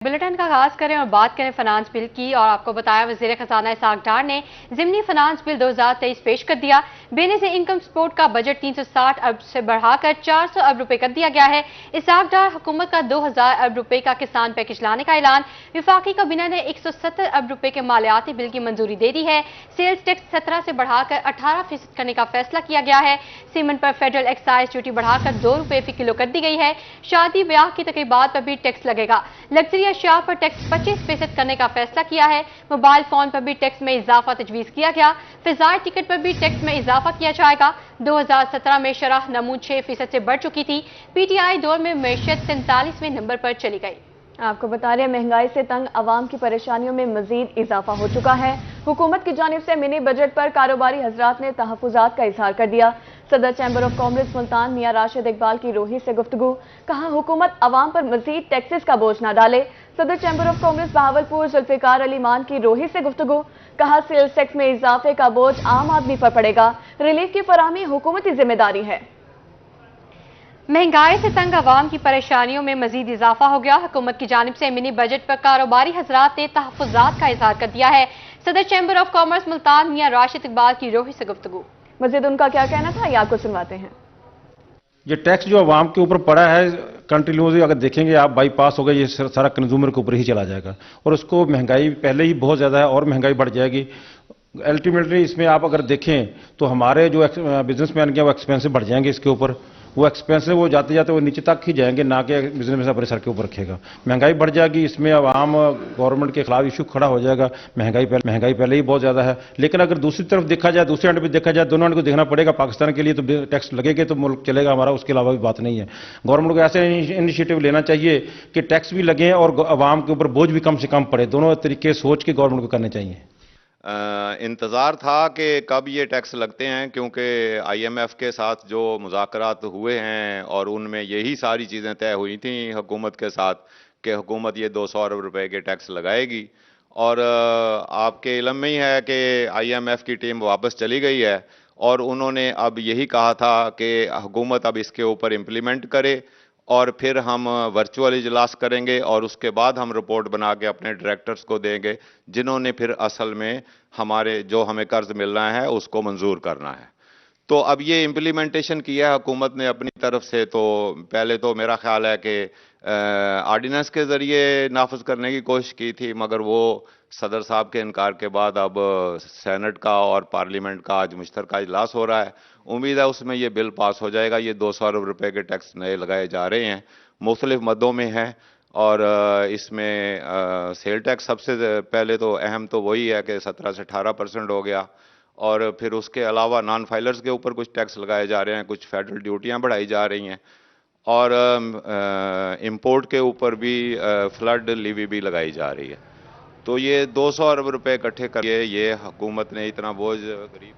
Bulletin का आगाज करें और बात करें फाइनेंस बिल की। और आपको बताया वजीर खजाना इसहाक डार ने ज़िमनी फाइनेंस बिल 2023 पेश कर दिया। बेनिस इनकम सपोर्ट का बजट 360 अरब से बढ़ाकर 400 अरब रुपए कर दिया गया है। इसहाक डार हुकूमत का 2000 अरब रुपए का किसान पैकेज लाने का ऐलान। विफाकी काबीना ने 170 अरब रुपए के मालियाती बिल की मंजूरी दे दी है। सेल्स टैक्स 17 से बढ़ाकर 18% करने का फैसला किया गया है। सीमेंट पर फेडरल एक्साइज ड्यूटी बढ़ाकर 2 रुपए फी किलो कर दी गई है। शादी ब्याह की तकरीबात पर भी टैक्स लगेगा। लग्जरी अशिया पर टैक्स 25% करने का फैसला किया है। मोबाइल फोन पर भी टैक्स में इजाफा तजवीज किया गया। फिजाई टिकट पर भी टैक्स में इजाफा किया जाएगा। 2017 में शरह नमून 6% से बढ़ चुकी थी। पीटीआई दौर में मैशियत 43वें नंबर पर चली गई। आपको बता रहे हैं महंगाई से तंग अवाम की परेशानियों में मजीद इजाफा हो चुका है। हुकूमत की जानिब से मिनी बजट पर कारोबारी हजरात ने तहफुजात का इजहार कर दिया। सदर चैम्बर ऑफ कॉमर्स मुल्तान मियां राशिद इकबाल की रोही से गुफ्तगू। कहा हुकूमत अवाम पर मजीद टैक्सेस का बोझ न डाले। सदर chamber of commerce Bahawalpur Zulfiqar Ali Mann की रोही से गुफ्तगू। कहा सेल्स टैक्स में इजाफे का बोझ आम आदमी पर पड़ेगा। रिलीफ की फराहमी हुकूमती जिम्मेदारी है। महंगाई से तंग अवाम की परेशानियों में मजीद इजाफा हो गया। हुकूमत की जानिब से मिनी बजट पर कारोबारी हजरात ने तहफुजात का इजहार कर दिया है। सदर चैम्बर ऑफ कॉमर्स मुल्तान मियां राशिद इकबाल की रोही से गुफ्तगू। मजीद उनका क्या कहना था, ये आपको सुनवाते हैं। ये टैक्स जो अवाम के ऊपर पड़ा है कंटिन्यूसली अगर देखेंगे आप बाईपास हो गया, ये सारा कंज्यूमर के ऊपर ही चला जाएगा और उसको महंगाई पहले ही बहुत ज़्यादा है और महंगाई बढ़ जाएगी। अल्टीमेटली इसमें आप अगर देखें तो हमारे जो बिजनेसमैन के वो एक्सपेंसिव बढ़ जाएंगे, इसके ऊपर वो एक्सपेंसिव वो जाते जाते वो नीचे तक ही जाएंगे, ना कि बिजनेस अपने सर के ऊपर रखेगा। महंगाई बढ़ जाएगी, इसमें आवाम गवर्नमेंट के खिलाफ इशू खड़ा हो जाएगा। महंगाई पहले ही बहुत ज़्यादा है, लेकिन अगर दूसरी तरफ देखा जाए, दूसरे एंड पे देखा जाए, दोनों एंड को देखना पड़ेगा। पाकिस्तान के लिए तो टैक्स लगेगा तो मुल्क चलेगा हमारा, उसके अलावा भी बात नहीं है। गवर्नमेंट को ऐसे इनिशिएटिव लेना चाहिए कि टैक्स भी लगे और आवाम के ऊपर बोझ भी कम से कम पड़े। दोनों तरीके सोच के गवर्नमेंट को करने चाहिए। इंतज़ार था कि कब ये टैक्स लगते हैं, क्योंकि आईएमएफ के साथ जो मुज़ाकरात हुए हैं और उनमें यही सारी चीज़ें तय हुई थी हुकूमत के साथ कि हुकूमत ये 200 अरब रुपए के टैक्स लगाएगी। और आपके इल्म में ही है कि आईएमएफ की टीम वापस चली गई है और उन्होंने अब यही कहा था कि हुकूमत अब इसके ऊपर इम्प्लीमेंट करे और फिर हम वर्चुअल इजलास करेंगे और उसके बाद हम रिपोर्ट बना के अपने डायरेक्टर्स को देंगे, जिन्होंने फिर असल में हमारे जो हमें कर्ज मिल रहा है उसको मंजूर करना है। तो अब ये इम्प्लीमेंटेशन किया है हुकूमत ने अपनी तरफ से। तो पहले तो मेरा ख्याल है कि ऑर्डिनेंस के ज़रिए नाफज करने की कोशिश की थी, मगर वो सदर साहब के इनकार के बाद अब सेनेट का और पार्लियामेंट का आज मुश्तरका इजलास हो रहा है। उम्मीद है उसमें ये बिल पास हो जाएगा। ये 200 अरब रुपए के टैक्स नए लगाए जा रहे हैं, मुख्तलिफ मदों में हैं। और इसमें सेल टैक्स सबसे पहले तो अहम तो वही है कि 17 से 18% हो गया। और फिर उसके अलावा नॉन फाइलर्स के ऊपर कुछ टैक्स लगाए जा रहे हैं, कुछ फेडरल ड्यूटियां बढ़ाई जा रही हैं और इंपोर्ट के ऊपर भी फ्लड लीवी भी लगाई जा रही है। तो ये 200 अरब रुपए इकट्ठे करके ये हुकूमत ने इतना बोझ गरीब।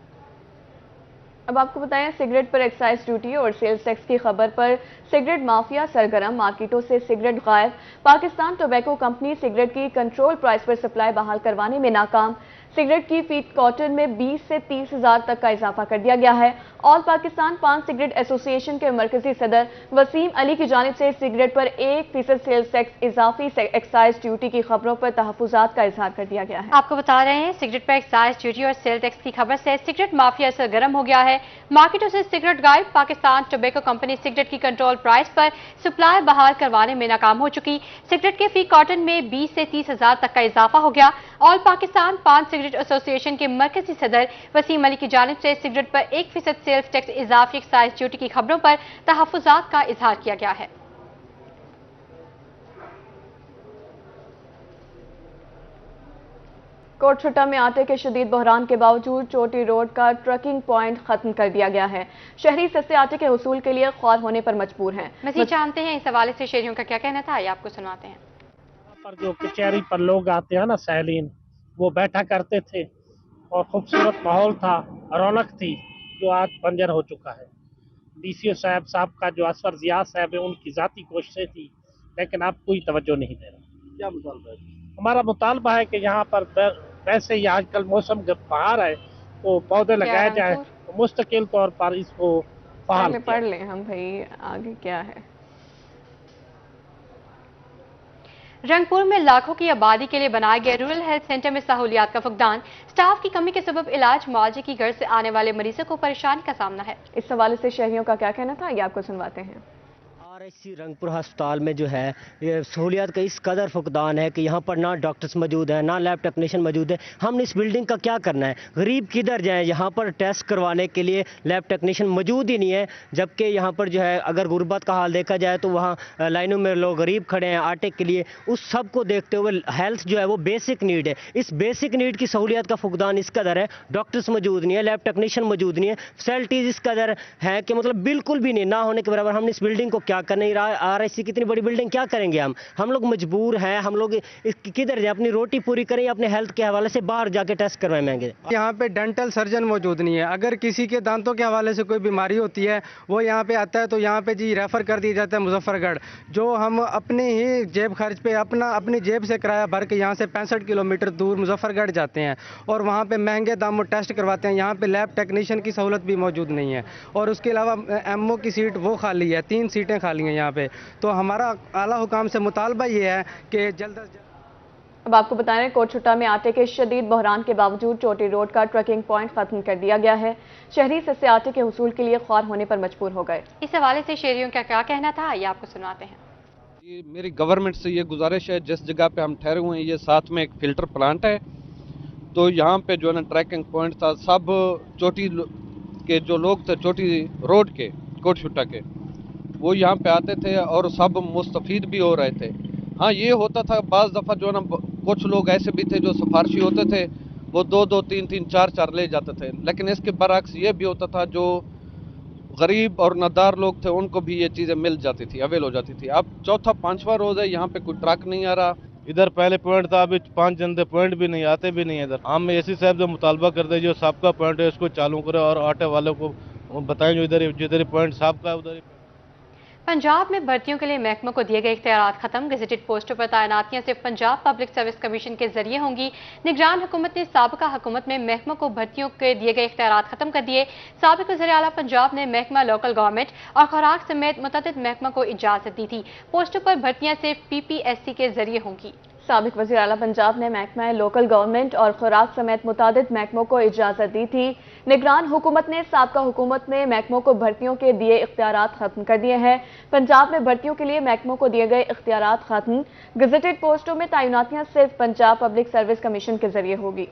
अब आपको बताएं सिगरेट पर एक्साइज ड्यूटी और सेल्स टैक्स की खबर पर सिगरेट माफिया सरगर्म, मार्केटों से सिगरेट गायब। पाकिस्तान टोबैको कंपनी सिगरेट की कंट्रोल प्राइस पर सप्लाई बहाल करवाने में नाकाम। सिगरेट की फीट कॉटन में 20 से 30 हजार तक का इजाफा कर दिया गया है। ऑल पाकिस्तान पान सिगरेट एसोसिएशन के मरकजी सदर वसीम अली की जानिब से सिगरेट पर 1% सेल्स टैक्स इजाफी एक्साइज ड्यूटी की खबरों पर तहफुजात का इजहार कर दिया गया है। आपको बता रहे हैं सिगरेट पर एक्साइज ड्यूटी और सेल टैक्स की खबर से सिगरेट माफिया सरगर्म हो गया है। मार्केटों से सिगरेट गायब। पाकिस्तान टोबैको कंपनी सिगरेट की कंट्रोल प्राइस पर सप्लाई बहाल करवाने में नाकाम हो चुकी। सिगरेट के फी कॉटन में 20 से 30 हजार तक का इजाफा हो गया। ऑल पाकिस्तान पान सिगरेट एसोसिएशन के मरकजी सदर वसीम अली की जानिब से सिगरेट पर 1% सेल्स टैक्स इजाफी एक्साइज ड्यूटी की खबरों पर तहफुजात का इजहार किया गया है। कोटछुट्टा में आटे के शदीद बहरान के बावजूद चोटी रोड का ट्रकिंग पॉइंट खत्म कर दिया गया है। शहरी सस्ते आटे के हुसूल के लिए ख्वार होने पर मजबूर हैं। मजीद जानते हैं इस हवाले से शहरियों का क्या कहना था, ये आपको सुनाते हैं। पर जो कचहरी पर लोग आते हैं ना सैलीन, वो बैठा करते थे और खूबसूरत माहौल था, रौनक थी, जो आज बंजर हो चुका है। डीसीओ साहब का जो असफर जिया साहब है, उनकी ज़ाती कोशिशें थी, लेकिन अब कोई तवज्जो नहीं दे रहा। क्या मुतालबा है? हमारा मुतालबा है कि यहाँ पर वैसे ही आजकल मौसम जब बहार है तो पौधे लगाए जाए, तो मुस्तकिल तौर पर इसको फहाल पढ़ लें हम भाई आगे क्या है। रंगपुर में लाखों की आबादी के लिए बनाए गए रूरल हेल्थ सेंटर में सहूलियात का फुकदान, स्टाफ की कमी के सबब इलाज मुआवजे की गर्ज से आने वाले मरीजों को परेशानी का सामना है। इस हवाले से शहरियों का क्या कहना था, ये आपको सुनवाते हैं। RSC रंगपुर अस्पताल में जो है ये सहूलियात का इस कदर फुकदान है कि यहाँ पर ना डॉक्टर्स मौजूद हैं, ना लैब टेक्नीशियन मौजूद है। हमने इस बिल्डिंग का क्या करना है? गरीब किधर जाएं? यहाँ पर टेस्ट करवाने के लिए लैब टेक्नीशियन मौजूद ही नहीं है, जबकि यहाँ पर जो है अगर गुर्बत का हाल देखा जाए तो वहाँ लाइनों में लोग गरीब खड़े हैं आटे के लिए। उस सब को देखते हुए हेल्थ जो है वो बेसिक नीड है। इस बेसिक नीड की सहूलियत का फुकदान इस कदर है, डॉक्टर्स मौजूद नहीं है, लैब टेक्नीशियन मौजूद नहीं है, फैसिलिटीज़ इस कदर है कि मतलब बिल्कुल भी नहीं, ना होने के बराबर। हमने इस बिल्डिंग को क्या करना है? RSC कितनी बड़ी बिल्डिंग क्या करेंगे हम लोग मजबूर हैं। हम लोग किधर जाए? अपनी रोटी पूरी करें या अपने हेल्थ के हवाले से बाहर जाके टेस्ट करवाएं महंगे? यहाँ पे डेंटल सर्जन मौजूद नहीं है। अगर किसी के दांतों के हवाले से कोई बीमारी होती है वो यहाँ पे आता है तो यहाँ पे जी रेफर कर दिया जाता है मुजफ्फरगढ़, जो हम अपने ही जेब खर्च पे अपनी जेब से किराया भर के यहाँ से 65 किलोमीटर दूर मुजफ्फरगढ़ जाते हैं और वहाँ पे महंगे दामों टेस्ट करवाते हैं। यहाँ पे लैब टेक्नीशियन की सहूलत भी मौजूद नहीं है और उसके अलावा MO की सीट वो खाली है, 3 सीटें खाली हैं यहाँ पे। तो हमारा आला हुकाम से मुतालबा ये है कि जल्द अज जल्द। अब आपको बता रहे कोटशुट्टा में आटे के शदीद बहरान के बावजूद चोटी रोड का ट्रकिंग पॉइंट खत्म कर दिया गया है। शहरी इससे आटे के हुसूल के लिए ख्वार होने पर मजबूर हो गए। इस हवाले से शहरियों का क्या कहना था, ये आपको सुनाते हैं। ये मेरी गवर्नमेंट से ये गुजारिश है, जिस जगह पे हम ठहरे हुए हैं ये साथ में एक फिल्टर प्लांट है, तो यहाँ पे जो है ना ट्रैकिंग पॉइंट था, सब चोटी के जो लोग थे चोटी रोड के कोटशुट्टा के, वो यहाँ पे आते थे और सब मुस्तफीद भी हो रहे थे। हाँ, ये होता था बाज़ दफ़ा जो है ना कुछ लोग ऐसे भी थे जो सिफारशी होते थे, वो 2-2, 3-3, 4-4 ले जाते थे, लेकिन इसके बरअक्स ये भी होता था जो गरीब और नादार लोग थे उनको भी ये चीज़ें मिल जाती थी, अवेल हो जाती थी। अब चौथा 5वां रोज़ है, यहाँ पे कोई ट्रक नहीं आ रहा। इधर पहले पॉइंट था, अभी 5 जनते पॉइंट भी नहीं आते भी नहीं है इधर। हम एसी साहब से मुतालबा करते हैं जो सबका पॉइंट है इसको चालू करे और आटे वालों को बताएं जो जिधर पॉइंट सबका है उधर ही। पंजाब में भर्तियों के लिए महकमों को दिए गए इख्तियारात खत्म, गेजेटेड पोस्टों पर तैनातियां सिर्फ पंजाब पब्लिक सर्विस कमीशन के जरिए होंगी। निगरान हुकूमत ने साबिका हुकूमत में महकमों को भर्तियों के दिए गए इख्तियारात खत्म कर दिए। साबिक वज़ीर आला पंजाब ने महकमा लोकल गवर्नमेंट और खुराक समेत मुतअद्दिद महकमों को इजाजत दी थी। पोस्टों पर भर्तियां सिर्फ PPSC के जरिए होंगी। साबिक वज़ीर आला पंजाब ने महकमा लोकल गवर्नमेंट और खुराक समेत मुतादिद महकमों को इजाज़त दी थी। निगरान हुकूमत ने साबिका हुकूमत में महकमों को भर्तियों के दिए इख्तियारात खत्म कर दिए हैं। पंजाब में भर्तियों के लिए महकमों को दिए गए इख्तियारात खत्म, गेजेटेड पोस्टों में तैनातियां सिर्फ पंजाब पब्लिक सर्विस कमीशन के जरिए होगी।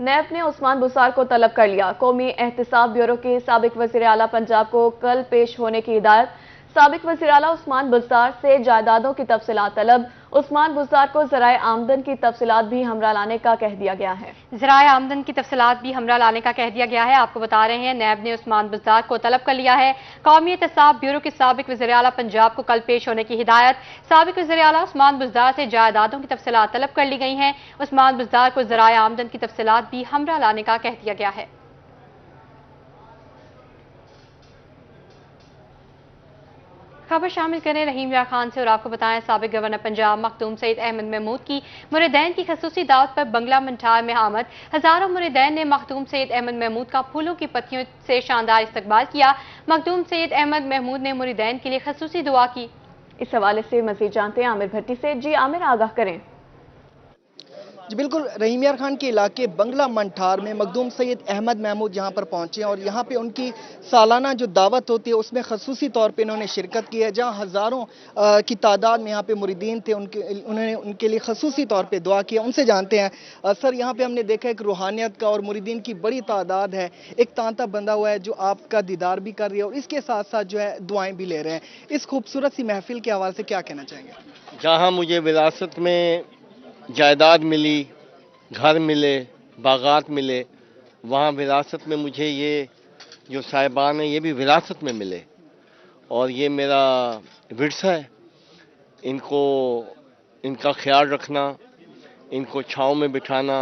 नैब ने उस्मान बुज़दार को तलब कर लिया। कौमी एहतिसाब ब्यूरो के साबिक वज़ीर आला पंजाब को कल पेश होने की हिदायत। साबिक वज़ीर आला उस्मान बुज़दार से जायदादों की तफसीलात तलब। उस्मान बुज़दार को ज़राए आमदन की तफसीलात भी हमरा लाने का कह दिया गया है। ज़राए आमदन की तफसीलात भी हमरा लाने का कह दिया गया है। आपको बता रहे हैं नैब ने उस्मान बुज़दार को तलब कर लिया है। कौमी एहतिसाब ब्यूरो के साबिक वज़ीर आला पंजाब को कल पेश होने की हिदायत। साबिक वज़ीर आला उस्मान बुज़दार से जायदादों की तफसीलात तलब कर ली गई हैं। उस्मान बुज़दार को ज़राए आमदन की तफसीलात भी हमरा लाने का कह दिया गया है। खबर शामिल करें रहीम यार खान से और आपको बताएं साबिक गवर्नर पंजाब मखदूम सईद अहमद महमूद की मुरीदैन की खसूसी दावत पर बंगला मंठार में आमद। हजारों मुरीदैन ने मखदूम सईद अहमद महमूद का फूलों की पत्तियों से शानदार इस्तकबाल किया। मखदूम सईद अहमद महमूद ने मुरीदैन के लिए खसूसी दुआ की। इस हवाले से मजीद जानते हैं आमिर भट्टी से। जी आमिर, आगाह करें। जी बिल्कुल, रहीम यार खान के इलाके बंगला मंठार में मखदूम सैयद अहमद महमूद यहाँ पर पहुँचे और यहाँ पे उनकी सालाना जो दावत होती है उसमें खसूसी तौर पे इन्होंने शिरकत की है, जहाँ हज़ारों की तादाद में यहाँ पे मुरीदीन थे। उन्होंने उनके लिए खसूसी तौर पे दुआ किया। उनसे जानते हैं सर, यहाँ पे हमने देखा एक रूहानियत का और मुरीदीन की बड़ी तादाद है, एक तांता बंधा हुआ है जो आपका दीदार भी कर रही है और इसके साथ साथ जो है दुआएँ भी ले रहे हैं। इस खूबसूरत सी महफिल के हवाले से क्या कहना चाहेंगे? जहाँ मुझे विरासत में जायदाद मिली, घर मिले, बागात मिले, वहाँ विरासत में मुझे ये जो साहिबान हैं ये भी विरासत में मिले और ये मेरा विरसा है। इनका ख्याल रखना, इनको छाँव में बिठाना,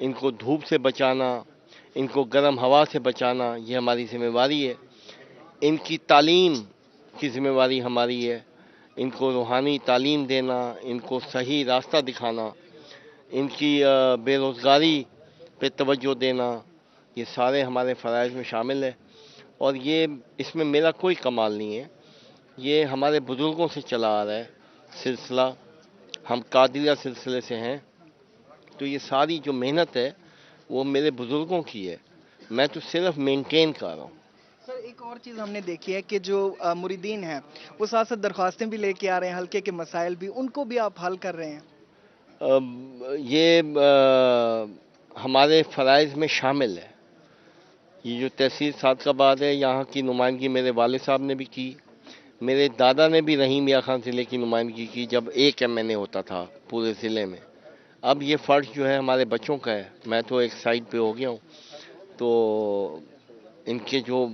इनको धूप से बचाना, इनको गर्म हवा से बचाना, ये हमारी जिम्मेवारी है। इनकी तालीम की जिम्मेवारी हमारी है। इनको रूहानी तालीम देना, इनको सही रास्ता दिखाना, इनकी बेरोज़गारी पे तवज्जो देना, ये सारे हमारे फ़राइज़ में शामिल है اور یہ اس میں میرا کوئی کمال نہیں ہے، یہ ہمارے بزرگوں سے چلا آ رہا ہے سلسلہ، ہم قادریہ سلسلے سے ہیں، تو یہ ساری جو محنت ہے وہ میرے بزرگوں کی ہے، میں تو صرف مینٹین کر رہا ہوں۔ سر ایک اور چیز ہم نے دیکھی ہے کہ جو مریدین ہیں وہ ساتھ ساتھ درخواستیں بھی لے کے آ رہے ہیں، حلقے کے مسائل بھی، ان کو بھی آپ حل کر رہے ہیں؟ یہ ہمارے فرائض میں شامل ہے۔ یہ جو تحصیل صادقآباد ہے، یہاں کی نمائندگی میرے والد صاحب نے بھی کی، میرے دادا نے بھی رحیم یار خان ضلع کی نمائندگی کی جب ایک MNA ہوتا تھا پورے ضلع میں۔ اب یہ فرض جو ہے ہمارے بچوں کا ہے، میں تو ایک سائڈ پہ ہو گیا ہوں، تو ان کے جو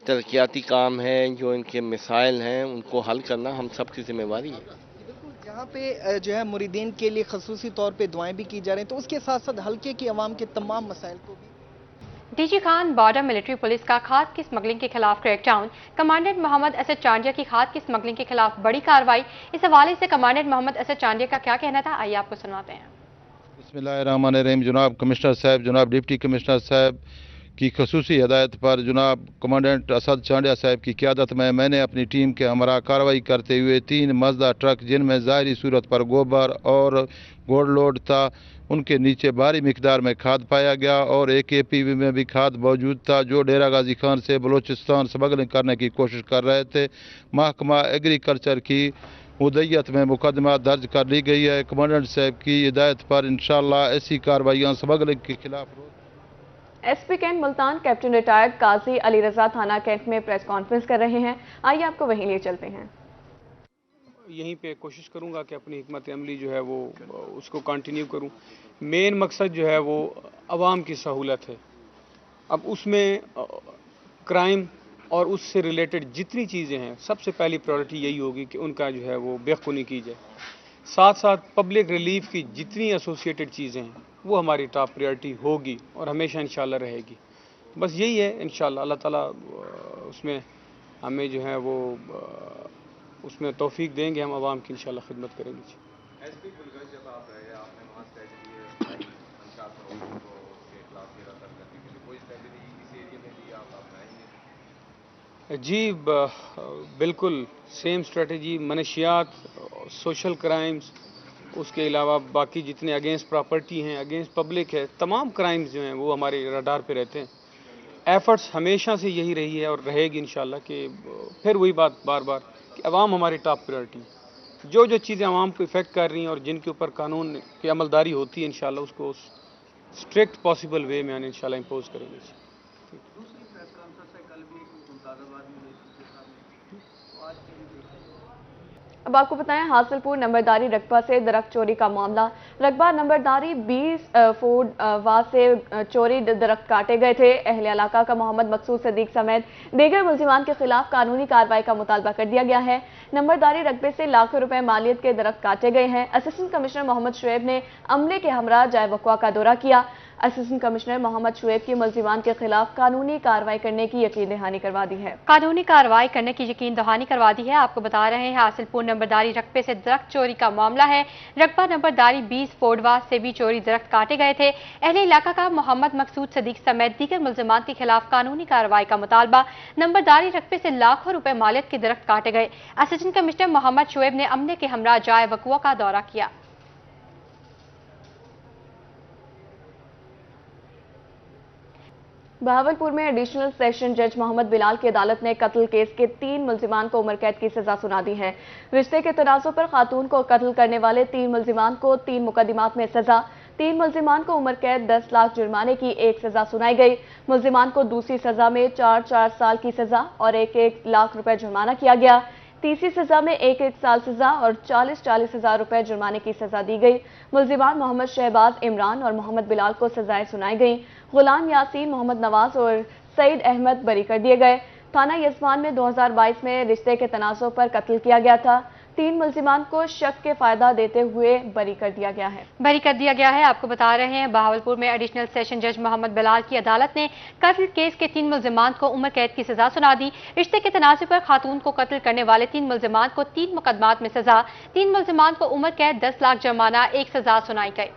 ترقیاتی کام ہیں، جو ان کے مسائل ہیں، ان کو حل کرنا ہم سب کی ذمہ داری ہے۔ جہاں پہ جو ہے مریدین کے لیے خصوصی طور پہ دعائیں بھی کی جا رہی ہیں، تو اس کے ساتھ ساتھ حلقے کی عوام کے تمام مسائل کو بھی D G Khan border military police کا کھاد کی اسمگلنگ کے خلاف crackdown, commandant Muhammad Asad Chandia کی کھاد کی اسمگلنگ کے خلاف بڑی کارروائی۔ اس حوالے سے کمانڈنٹ محمد اسد چانڈیا کا کیا کہنا تھا، آئیے آپ کو سنواتے ہیں۔ بسم اللہ الرحمن الرحیم۔ جناب کمشنر صاحب، جناب ڈپٹی کمشنر صاحب کی خصوصی ہدایت پر جناب کمانڈنٹ اسد چانڈیا صاحب کی قیادت میں نے اپنی ٹیم کے ہمراہ کارروائی کرتے ہوئے 3 مزدہ ٹرک جن میں ظاہری صورت پر گوبر اور گوڑ لوڈ تھا، ان کے نیچے بھاری مقدار میں کھاد پایا گیا، اور ایک APV میں بھی کھاد موجود تھا جو ڈیرہ غازی خان سے بلوچستان اسمگلنگ کرنے کی کوشش کر رہے تھے۔ محکمہ ایگریکلچر کی مدیت میں مقدمہ درج کر لی گئی ہے۔ کمانڈنٹ صاحب کی ہدایت پر انشاءاللہ ایسی کارروائیاں اسمگلنگ کے خلاف SP cantt Multan captain retired Qazi Ali رضا تھانہ کینٹ میں پریس کانفرنس کر رہے ہیں، آئیے آپ کو وہیں لے چلتے ہیں۔ یہیں پہ کوشش کروں گا کہ اپنی حکمت عملی جو ہے وہ اس کو کنٹینیو کروں۔ مین مقصد جو ہے وہ عوام کی سہولت ہے، اب اس میں کرائم اور اس سے ریلیٹڈ جتنی چیزیں ہیں سب سے پہلی پرائورٹی یہی ہوگی کہ ان کا جو ہے وہ بے خونی کی جائے، ساتھ ساتھ پبلک ریلیف کی جتنی ایسوسیٹڈ چیزیں ہیں وہ ہماری ٹاپ پرائورٹی ہوگی اور ہمیشہ انشاءاللہ رہے گی۔ بس یہی ہے انشاءاللہ، اللہ تعالیٰ اس میں ہمیں جو ہے وہ اس میں توفیق دیں گے، ہم عوام کی انشاءاللہ خدمت کریں گے۔ جی بالکل سیم اسٹریٹجی، منشیات، سوشل کرائمز، اس کے علاوہ باقی جتنے اگینسٹ پراپرٹی ہیں، اگینسٹ پبلک ہے، تمام کرائمز جو ہیں وہ ہمارے رڈار پہ رہتے ہیں۔ ایفرٹس ہمیشہ سے یہی رہی ہے اور رہے گی انشاءاللہ، کہ پھر وہی بات بار بار کہ عوام ہماری ٹاپ پرائورٹی، جو چیزیں عوام کو افیکٹ کر رہی ہیں اور جن کے اوپر قانون کی عملداری ہوتی ہے انشاءاللہ اس کو اسٹرکٹ پاسبل وے میں انشاءاللہ امپوز کریں گے۔ اب آپ کو بتائیں حاصل پور نمبرداری رقبہ سے درخت چوری کا معاملہ۔ رقبہ نمبرداری 20 فوٹ وا سے چوری درخت کاٹے گئے تھے۔ اہل علاقہ کا محمد مقصود صدیق سمیت دیگر ملزمان کے خلاف قانونی کارروائی کا مطالبہ کر دیا گیا ہے۔ نمبرداری رقبے سے لاکھوں روپے مالیت کے درخت کاٹے گئے ہیں۔ اسسٹنٹ کمشنر محمد شعیب نے عملے کے ہمراہ جائے وقوع کا دورہ کیا۔ اسسٹنٹ کمشنر محمد شعیب کی ملزمان کے خلاف قانونی کارروائی کرنے کی یقین دہانی کروا دی ہے۔ قانونی کارروائی کرنے کی یقین دہانی کروا دی ہے۔ آپ کو بتا رہے ہیں حاصل پور نمبرداری رقبے سے درخت چوری کا معاملہ ہے۔ رقبہ نمبرداری 20 فوڈوا سے بھی چوری درخت کاٹے گئے تھے۔ اہل علاقہ کا محمد مقصود صدیق سمیت دیگر ملزمان کے خلاف قانونی کارروائی کا مطالبہ۔ نمبرداری رقبے سے لاکھوں روپے مالیت کے درخت کاٹے گئے۔ اسسٹنٹ کمشنر محمد شعیب نے عملے کے ہمراہ جائے وقوع کا دورہ کیا۔ بہاولپور میں ایڈیشنل سیشن جج محمد بلال کی عدالت نے قتل کیس کے 3 ملزمان کو عمر قید کی سزا سنا دی ہے۔ رشتے کے تنازع پر خاتون کو قتل کرنے والے 3 ملزمان کو 3 مقدمات میں سزا۔ 3 ملزمان کو عمر قید 10 لاکھ جرمانے کی ایک سزا سنائی گئی۔ ملزمان کو دوسری سزا میں 4 سال کی سزا اور 1 لاکھ روپے جرمانہ کیا گیا۔ تیسری سزا میں 1 سال سزا اور 40 ہزار روپے جرمانے کی سزا دی گئی۔ ملزمان محمد شہباز عمران اور محمد بلال کو سزائیں سنائی گئیں۔ غلام یاسین، محمد نواز اور سعید احمد بری کر دیے گئے۔ تھانہ یزبان میں 2022 میں رشتے کے تنازع پر قتل کیا گیا تھا۔ 3 ملزمان کو شک کے فائدہ دیتے ہوئے بری کر دیا گیا ہے۔ بری کر دیا گیا ہے۔ آپ کو بتا رہے ہیں بہاولپور میں ایڈیشنل سیشن جج محمد بلال کی عدالت نے قتل کیس کے 3 ملزمان کو عمر قید کی سزا سنا دی۔ رشتے کے تنازع پر خاتون کو قتل کرنے والے 3 ملزمان کو 3 مقدمات میں سزا۔ 3 ملزمان کو عمر قید 10 لاکھ جرمانہ 1 سزا سنائی گئی۔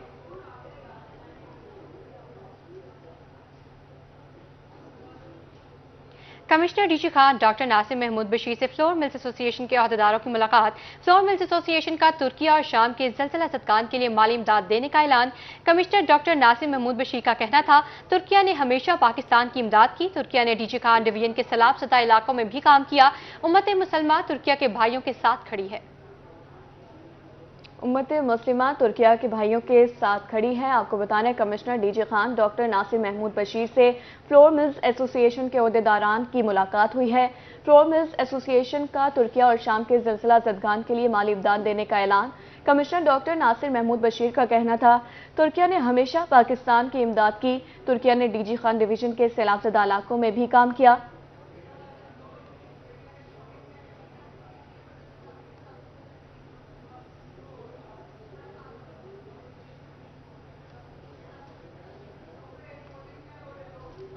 Commissioner DG Khan doctor Nasir Mahmood Bashir से फ्लोर मिल्स एसोसिएशन के अहदेदारों की मुलाकात। फ्लोर मिल्स एसोसिएशन का तुर्किया और शाम के ज़लज़ला ज़दगान के लिए माली इमदाद देने का ऐलान। कमिश्नर डॉक्टर नासिर महमूद बशीर का कहना था, तुर्किया ने हमेशा पाकिस्तान की इमदाद की। तुर्किया ने डीजी खान डिवीजन के सैलाब सदा इलाकों में भी काम किया। उम्मत मुसलमा तुर्किया के भाइयों के साथ खड़ी है। उम्मत मुस्लिमा तुर्किया के भाइयों के साथ खड़ी है। आपको बताने commissioner DG Khan doctor Nasir Mahmood Bashir से फ्लोर मिल्स एसोसिएशन के अहदेदारान की मुलाकात हुई है। फ्लोर मिल्स एसोसिएशन का तुर्किया और शाम के ज़लज़ला ज़दगान के लिए माली इमदाद देने का ऐलान। कमिश्नर डॉक्टर नासिर महमूद बशीर का कहना था, तुर्किया ने हमेशा पाकिस्तान की इमदाद की। तुर्किया ने डीजी खान डिवीजन के सैलाबज़दा इलाकों में भी काम किया।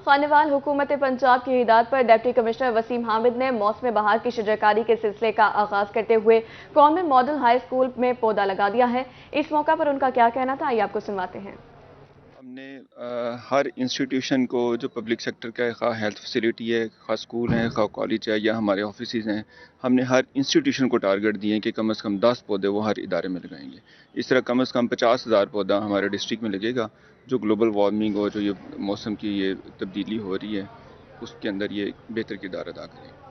खानेवाल हुकूमत पंजाब की हिदायत पर डिप्टी कमिश्नर वसीम हामिद ने मौसम बहार की शजरकारी के सिलसिले का आगाज करते हुए गवर्नमेंट मॉडल हाई स्कूल में पौधा लगा दिया है। इस मौका पर उनका क्या कहना था, आइए आपको सुनवाते हैं। हमने हर इंस्टीट्यूशन को जो पब्लिक सेक्टर का खा हेल्थ फैसिलिटी है, खा स्कूल है, खा कॉलेज है या हमारे ऑफिसेज हैं, हमने हर इंस्टीट्यूशन को टारगेट दिए कि कम से कम 10 पौधे वो हर इदारे में लगाएंगे। इस तरह कम से कम 50,000 पौधा हमारे डिस्ट्रिक्ट में लगेगा। जो ग्लोबल वार्मिंग और जो ये मौसम की ये तब्दीली हो रही है उसके अंदर ये बेहतर किरदार अदा करें।